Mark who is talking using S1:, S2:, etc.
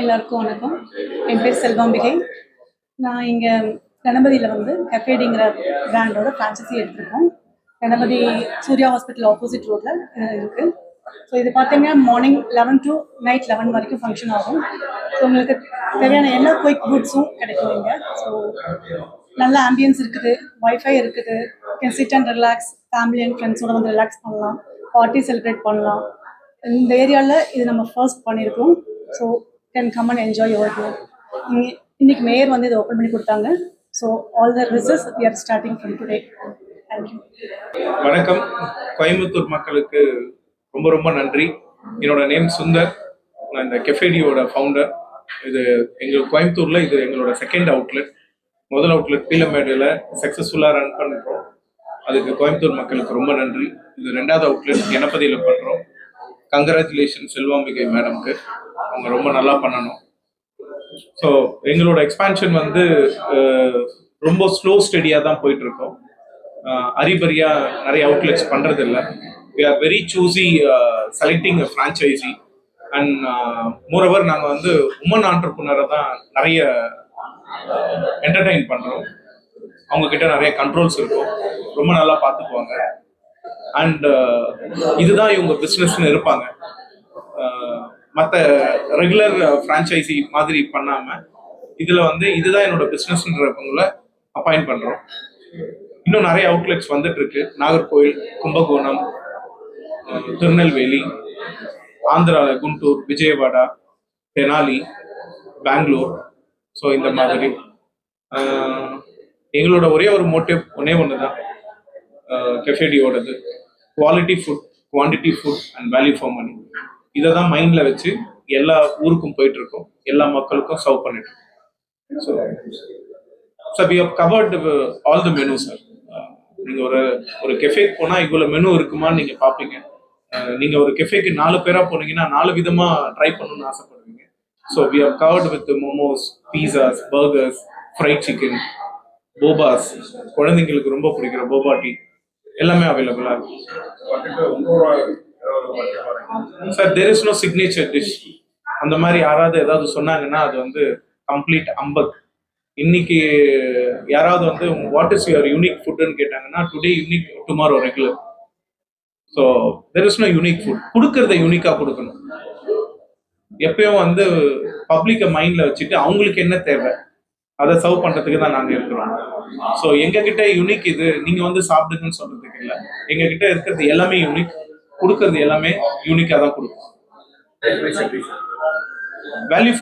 S1: எல்லாருக்கும் வணக்கம். என் பேர் செல்வாம்பிகை. நான் இங்கே கணபதியில் வந்து கஃபேடிங்கிற பிராண்டோட ஃப்ரான்ச்சைஸி எடுத்திருக்கோம். கணபதி சூர்யா ஹாஸ்பிட்டல் ஆப்போசிட் ரோட்டில் இருக்குது. ஸோ இது பார்த்தீங்கன்னா மார்னிங் 11 to நைட் 11 வரைக்கும் ஃபங்க்ஷன் ஆகும். ஸோ உங்களுக்கு தேவையான எல்லா குயிக் ஃபுட்ஸும் கிடைக்கும் இங்கே. ஸோ நல்ல ஆம்பியன்ஸ் இருக்குது, வைஃபை இருக்குது, can sit and relax, family and ஃப்ரெண்ட்ஸோட வந்து ரிலாக்ஸ் பண்ணலாம், பார்ட்டி செலிப்ரேட் பண்ணலாம். இந்த ஏரியாவில் இது நம்ம ஃபர்ஸ்ட் பண்ணியிருக்கோம். So can come and enjoy your day. இன்னைக்கு மேயர் வந்து இதை ஓப்பன் பண்ணி கொடுத்தாங்க. So all the research we are starting from today. Thank you.
S2: வணக்கம். கோயம்புத்தூர் மக்களுக்கு ரொம்ப ரொம்ப நன்றி. என்னோட நேம் சுந்தர். நான் இந்த கெஃபேடியோட ஃபவுண்டர். இது எங்களுக்கு கோயம்புத்தூரில் இது எங்களோட செகண்ட் அவுட்லெட். முதல் அவுட்லெட் பீலமேடில் சக்ஸஸ்ஃபுல்லாக ரன் பண்ணுறோம். அதுக்கு கோயம்புத்தூர் மக்களுக்கு ரொம்ப நன்றி. இது ரெண்டாவது அவுட்லெட் கணபதியில் பண்ணுறோம். கங்க்ராச்சுலேஷன் செல்வாம்பிகை மேடம்க்கு, அவங்க ரொம்ப நல்லா பண்ணணும். ஸோ எங்களோட எக்ஸ்பான்ஷன் வந்து ரொம்ப ஸ்லோ ஸ்டடியாக தான் போயிட்டுருக்கோம். அரிபரியாக நிறைய அவுட்லெட்ஸ் பண்ணுறது இல்லை. We are very choosy selecting franchisee and moreover நாங்கள் வந்து உமன் ஆண்டர்ப்ரனரை தான் நிறைய என்டர்டெயின் பண்ணுறோம். அவங்கக்கிட்ட நிறைய கண்ட்ரோல்ஸ் இருக்கும், ரொம்ப நல்லா பார்த்துக்குவாங்க. அண்ட் இதுதான் இவங்க பிஸ்னஸ்ன்னு இருப்பாங்க. மற்ற ரெகுலர் ஃப்ரான்ச்சைசி மாதிரி பண்ணாமல் இதில் வந்து இதுதான் என்னோட பிஸ்னஸ்ன்றவங்கள அப்பாயிண்ட் பண்ணுறோம். இன்னும் நிறைய அவுட்லெட்ஸ் வந்துட்டு இருக்கு. நாகர்கோவில், கும்பகோணம், திருநெல்வேலி, ஆந்திராவில் குண்டூர், விஜயவாடா, தெனாலி, பெங்களூர். ஸோ இந்த மாதிரி எங்களோட ஒரே ஒரு மோட்டிவ் ஒன்று தான், கெஃபேடியோடது quality food, quantity food and value for money. இதை தான் மைண்டில் வச்சு எல்லா ஊருக்கும் போயிட்டு இருக்கோம், எல்லா மக்களுக்கும் சர்வ் பண்ணிட்டு இருக்கோம். So we have covered all the menu sir. நீங்கள் ஒரு கெஃபேக்கு போனால் இவ்வளோ மெனு இருக்குமான்னு நீங்கள் பார்ப்பீங்க. நீங்கள் ஒரு கெஃபேக்கு 4 பேராக போனீங்கன்னா 4 விதமாக ட்ரை பண்ணணும்னு ஆசைப்படுவீங்க. So we have covered with momos, pizzas, burgers, fried chicken, bobas, குழந்தைங்களுக்கு ரொம்ப பிடிக்கிற போபா டீ எல்லாமே அவைலபிளாக இருக்கும் sir. There is no signature dish. அந்த மாதிரி யாராவது ஏதாவது சொன்னாங்கன்னா அது வந்து கம்ப்ளீட் அம்பக். இன்னைக்கு யாராவது வந்து வாட் இஸ் யுவர் யூனிக் ஃபுட்னு கேட்டாங்கன்னா today unique, tomorrow regular. So there is no unique food. கொடுக்கறத யூனிக்காக கொடுக்கணும். எப்பயும் வந்து பப்ளிக்கை மைண்டில் வச்சுட்டு அவங்களுக்கு என்ன தேவை அதை சர்வ் பண்ணுறதுக்கு தான் நாங்கள் இருக்கிறோம். ஸோ எங்ககிட்ட யூனிக் இது, நீங்கள் வந்து சாப்பிடுங்கன்னு சொல்கிறதுக்கு இல்லை. எங்ககிட்ட இருக்கிறது எல்லாமே யூனிக், கொடுக்கறது எல்லாமே யூனிக்காக தான் கொடுக்கும். வேல்யூ